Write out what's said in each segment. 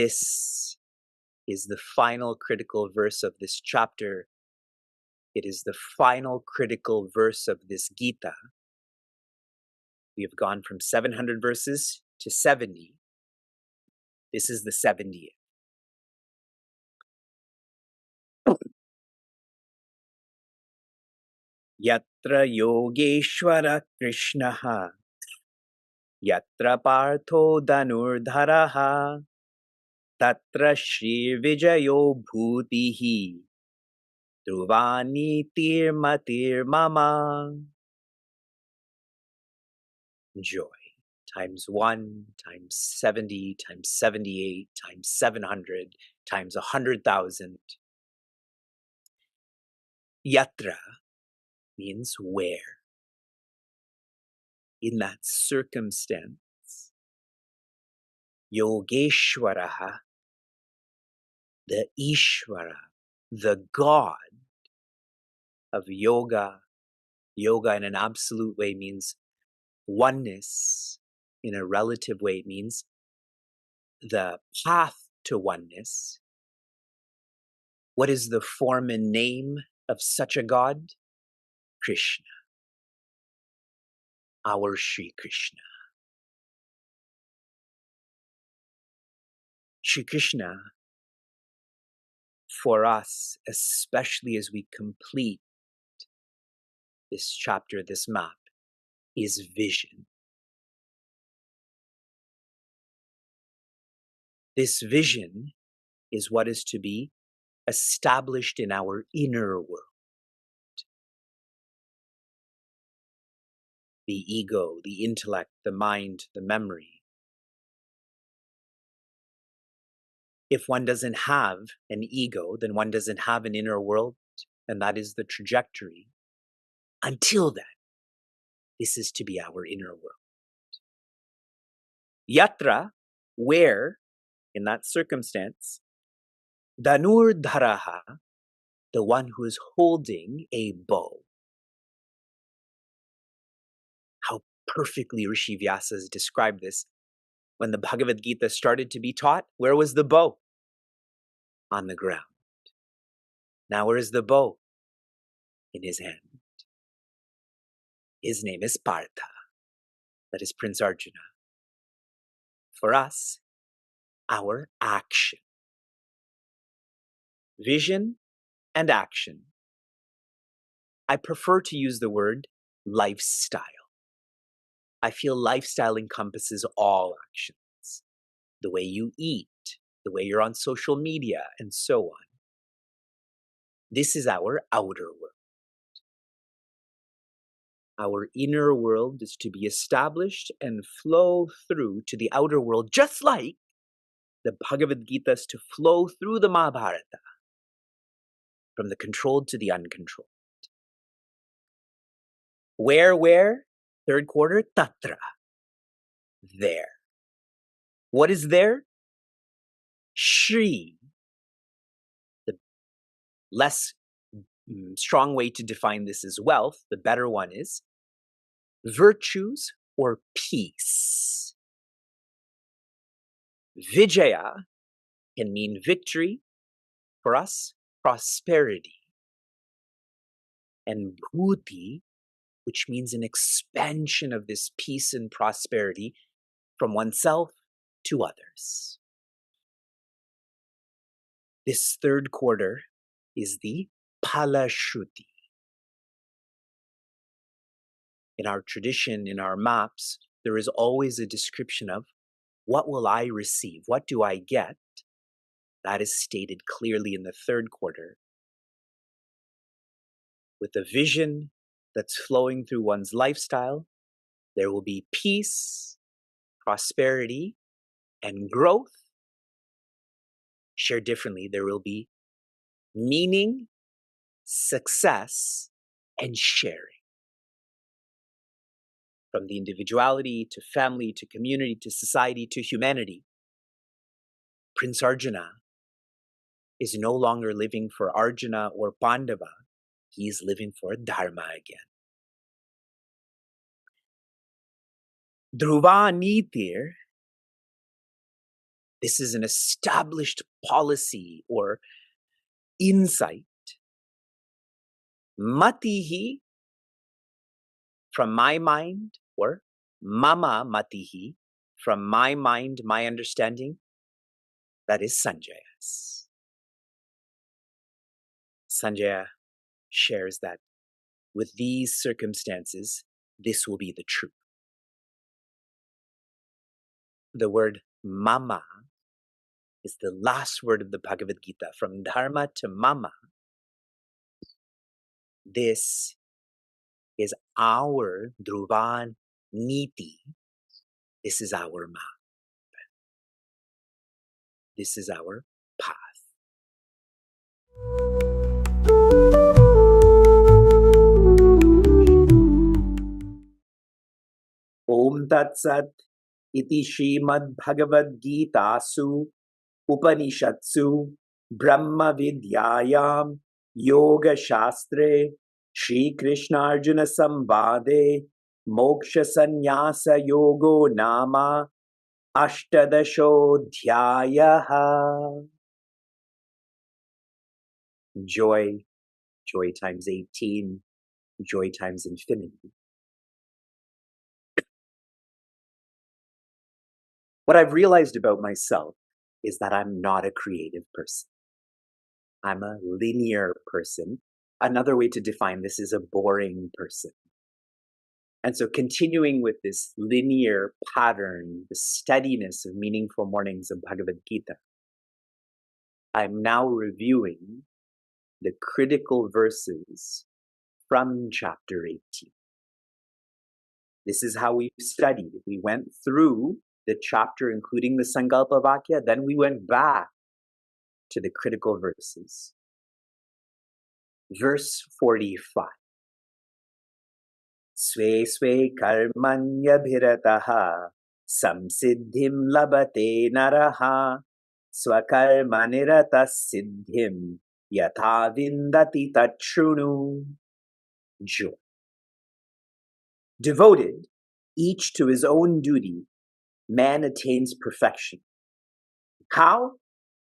This is the final critical verse of this chapter. It is the final critical verse of this Gita. We have gone from 700 verses to 70. This is the 70th. Yatra Yogeshwara Krishnaha Yatra Partho Dhanurdharaha Tatra Shri Vijayo Bhutihi Dhruvani Tirmatir Mama. Joy times 1 times 70 times 78 times 700 times 100,000. Yatra means where. In that circumstance, Yogeshwaraha, the Ishvara, the God of yoga. Yoga in an absolute way means oneness. In a relative way, it means the path to oneness. What is the form and name of such a God? Krishna. Our Shri Krishna. Shri Krishna, for us, especially as we complete this chapter, this map, is vision. This vision is what is to be established in our inner world. The ego, the intellect, the mind, the memory. If one doesn't have an ego, then one doesn't have an inner world, and that is the trajectory. Until then, this is to be our inner world. Yatra, where, in that circumstance, Dhanurdharaha, the one who is holding a bow. How perfectly Rishi Vyasa has described this. When the Bhagavad Gita started to be taught, where was the bow? On the ground. Now where is the bow? In his hand. His name is Partha. That is Prince Arjuna. For us, our action. Vision and action. I prefer to use the word lifestyle. I feel lifestyle encompasses all actions. The way you eat, the way you're on social media, and so on. This is our outer world. Our inner world is to be established and flow through to the outer world, just like the Bhagavad Gita is to flow through the Mahabharata, from the controlled to the uncontrolled. Where? Third quarter, tatra. There. What is there? Shri. The less strong way to define this is wealth. The better one is virtues or peace. Vijaya can mean victory. For us, prosperity. And bhuti, which means an expansion of this peace and prosperity from oneself to others. This third quarter is the Palashruti. In our tradition, in our maps, there is always a description of what will I receive? What do I get? That is stated clearly in the third quarter. With a vision that's flowing through one's lifestyle, there will be peace, prosperity, and growth. Shared differently, there will be meaning, success, and sharing. From the individuality to family to community to society to humanity, Prince Arjuna is no longer living for Arjuna or Pandava. He is living for Dharma again. Dhruva Nitir This is an established policy or insight. Matihi, from my mind, or mama matihi, from my mind, my understanding, that is Sanjaya's. Sanjaya shares that with these circumstances, this will be the truth. The word mama is the last word of the Bhagavad Gita. From dharma to mama, this is our dhruvan niti. This is our map. This is our path. Om Tat Sat iti Srimad Bhagavad Gitasu Upanishatsu Brahma Vidyayam Yoga Shastre Shri Krishna Arjuna Samvade Moksha Sannyasa Yogo Nama Ashtadashodhyayaha. Joy, joy times 18, joy times infinity. What I've realized about myself is that I'm not a creative person. I'm a linear person. Another way to define this is a boring person. And so continuing with this linear pattern, the steadiness of meaningful mornings of Bhagavad Gita, I'm now reviewing the critical verses from chapter 18. This is how we've studied. We went through the chapter, including the Sankalpa Vakya, then we went back to the critical verses. Verse 45. Sve sve karmanya bhirataha samsiddhim labate naraha swakarma nirata siddhim yatha vindati tachrunu. Joy. Devoted, each to his own duty, man attains perfection. How?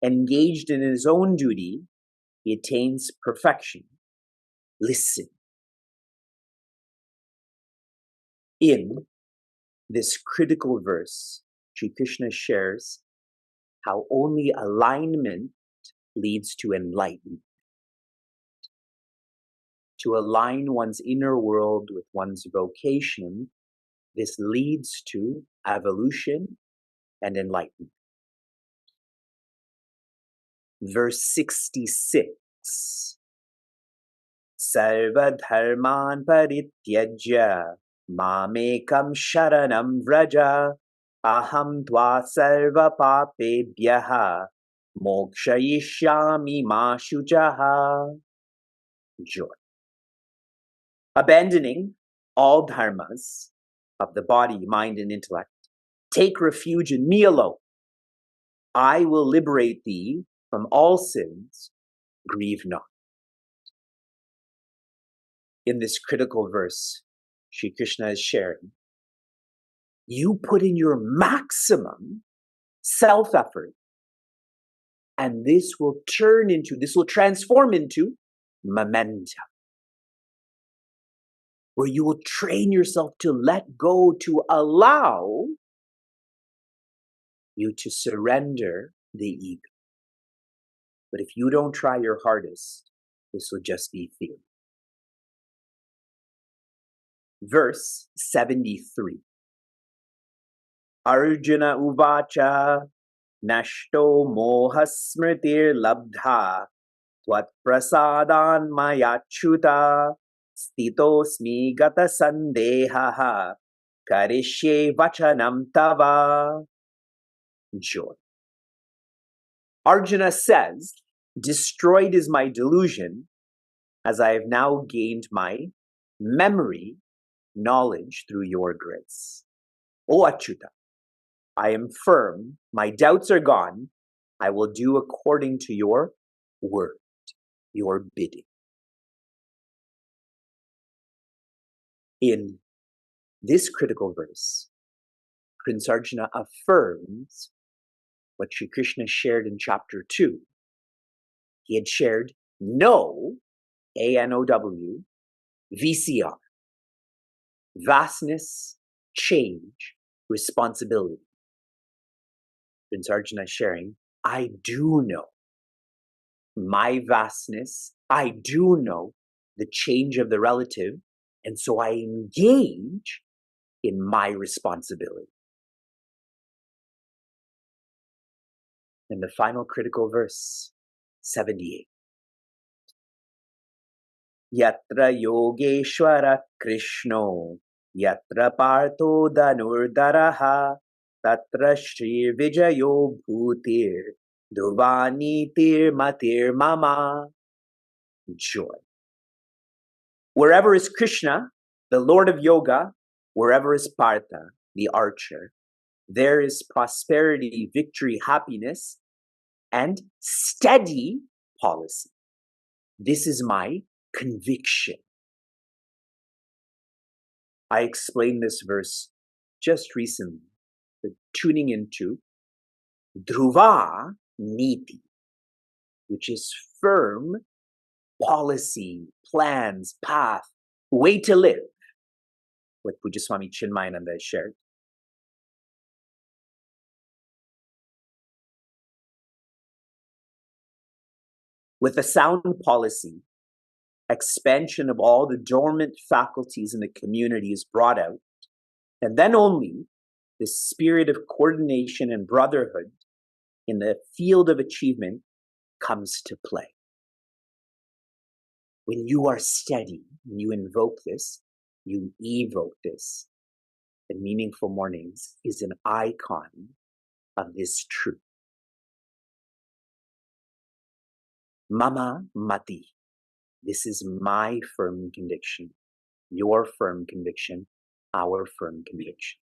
Engaged in his own duty, he attains perfection. Listen. In this critical verse, Sri Krishna shares how only alignment leads to enlightenment. To align one's inner world with one's vocation, this leads to evolution and enlightenment. Verse 66. Sarva dharman parityajya mamekam sharanam vraja aham tva sarva papebhyaha mokshayishyami ma shuchaha. Joy. Abandoning all dharmas of the body, mind, and intellect, take refuge in me alone. I will liberate thee from all sins, grieve not. In this critical verse, Shri Krishna is sharing, you put in your maximum self-effort, and this will transform into momentum, where you will train yourself to let go, to allow you to surrender the ego. But if you don't try your hardest, this will just be fear. Verse 73. Arjuna uvacha nashto moha smritir labdha tvat prasadan mayachyuta stitosmi gata sandehaha karishye vachanam tava. Joy. Arjuna says, destroyed is my delusion, as I have now gained my memory, knowledge through your grace. O Achyuta, I am firm, my doubts are gone, I will do according to your word, your bidding. In this critical verse, Prince Arjuna affirms what Shri Krishna shared in chapter 2. He had shared no, A-N-O-W, VCR, vastness, change, responsibility. Prince Arjuna is sharing, I do know my vastness, I do know the change of the relative, and so I engage in my responsibility. And the final critical verse, 78. Yatra yogeshwara krishno, yatra partho danurdaraha, tatra shri vijayo bhutir, dhuvani tir matir mama. Joy. Wherever is Krishna, the Lord of Yoga, wherever is Partha, the archer, there is prosperity, victory, happiness, and steady policy. This is my conviction. I explained this verse just recently, tuning into Dhruva Niti, which is firm policy, plans, path, way to live, what Pujaswami Chinmayananda shared. With a sound policy, expansion of all the dormant faculties in the community is brought out, and then only the spirit of coordination and brotherhood in the field of achievement comes to play. When you are steady, when you invoke this, you evoke this. The Meaningful Mornings is an icon of this truth. Mama Mati. This is my firm conviction, your firm conviction, our firm conviction.